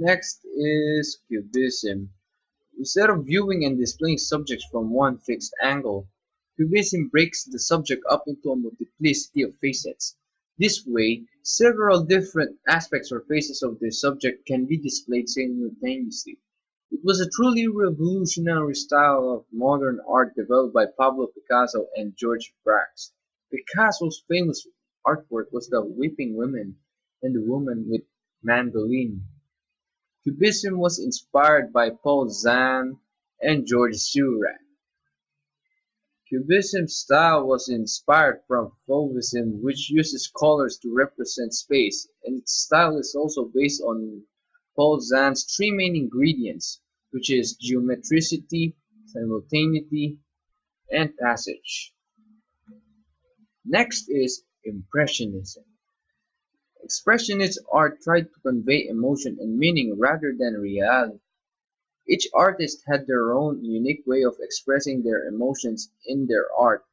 Next is cubism. Instead of viewing and displaying subjects from one fixed angle, cubism breaks the subject up into a multiplicity of facets. This way, several different aspects or faces of the subject can be displayed simultaneously. It was a truly revolutionary style of modern art developed by Pablo Picasso and George Braque. Picasso's famous artwork was The Weeping Women and The Woman with Mandolin. Cubism was inspired by Paul Cézanne and Georges Seurat. Cubism's style was inspired from Fauvism, which uses colors to represent space, and its style is also based on Paul Cézanne's three main ingredients, which is geometricity, simultaneity, and passage. Next is Impressionism. Expressionist art tried to convey emotion and meaning rather than reality. Each artist had their own unique way of expressing their emotions in their art.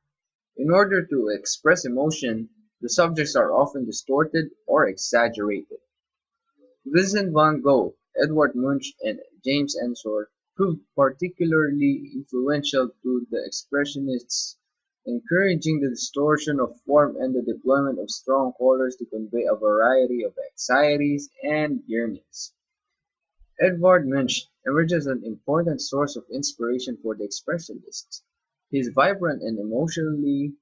In order to express emotion, the subjects are often distorted or exaggerated. Vincent van Gogh, Edvard Munch, and James Ensor proved particularly influential to the Expressionists, encouraging the distortion of form and the deployment of strong colors to convey a variety of anxieties and yearnings. Edvard Munch emerged as an important source of inspiration for the Expressionists. His vibrant and emotionally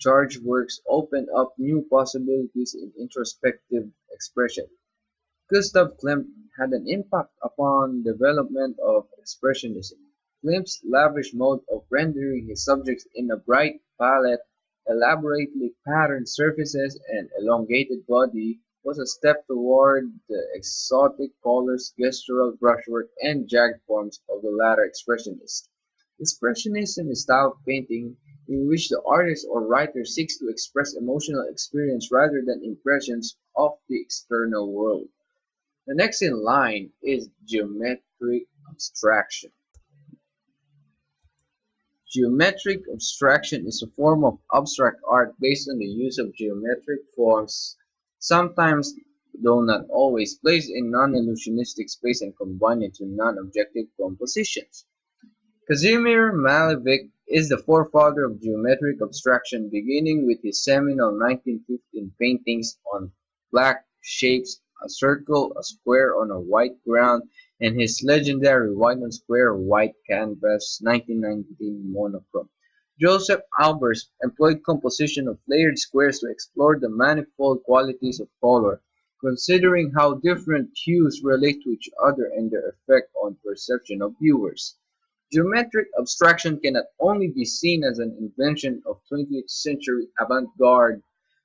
charged works opened up new possibilities in introspective expression. Gustav Klimt had an impact upon the development of Expressionism. Klimt's lavish mode of rendering his subjects in a bright palette, elaborately patterned surfaces, and elongated body was a step toward the exotic colors, gestural brushwork, and jagged forms of the latter expressionists. Expressionism is a style of painting in which the artist or writer seeks to express emotional experience rather than impressions of the external world. The next in line is geometric abstraction. Geometric abstraction is a form of abstract art based on the use of geometric forms, sometimes, though not always, placed in non-illusionistic space and combined into non-objective compositions. Kazimir Malevich is the forefather of geometric abstraction, beginning with his seminal 1915 paintings on black shapes, a circle, a square on a white ground, and his legendary white on square white canvas 1919 monochrome. Joseph Albers employed composition of layered squares to explore the manifold qualities of color, considering how different hues relate to each other and their effect on perception of viewers. Geometric abstraction can not only be seen as an invention of 20th century avant-garde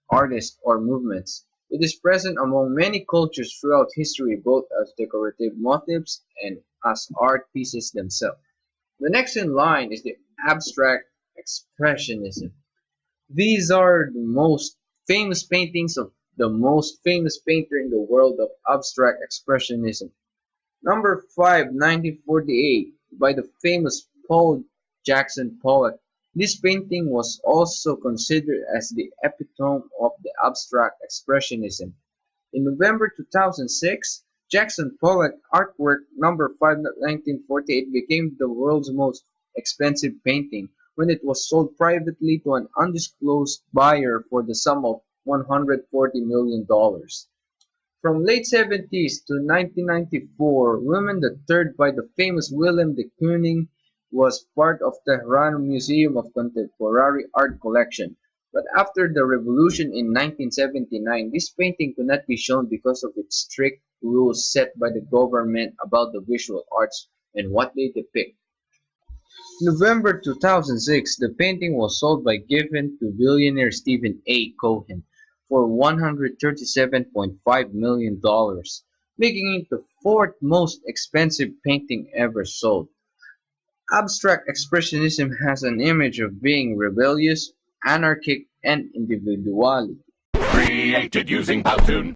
artists or movements, it is present among many cultures throughout history both as decorative motifs and as art pieces themselves. The next in line is the abstract expressionism. These are the most famous paintings of the most famous painter in the world of abstract expressionism. Number 5, 1948, by the famous Paul Jackson Pollock. This painting was also considered as the epitome of the abstract expressionism. In November 2006, Jackson Pollock artwork number 5, 1948 became the world's most expensive painting when it was sold privately to an undisclosed buyer for the sum of $140 million. From late 70s to 1994, Women the Third by the famous Willem de Kooning was part of the Tehran Museum of Contemporary Art collection. But after the revolution in 1979, this painting could not be shown because of its strict rules set by the government about the visual arts and what they depict. November 2006, the painting was sold by given to billionaire Stephen A. Cohen for $137.5 million, making it the fourth most expensive painting ever sold. Abstract expressionism has an image of being rebellious, anarchic, and individuality. Created using Powtoon.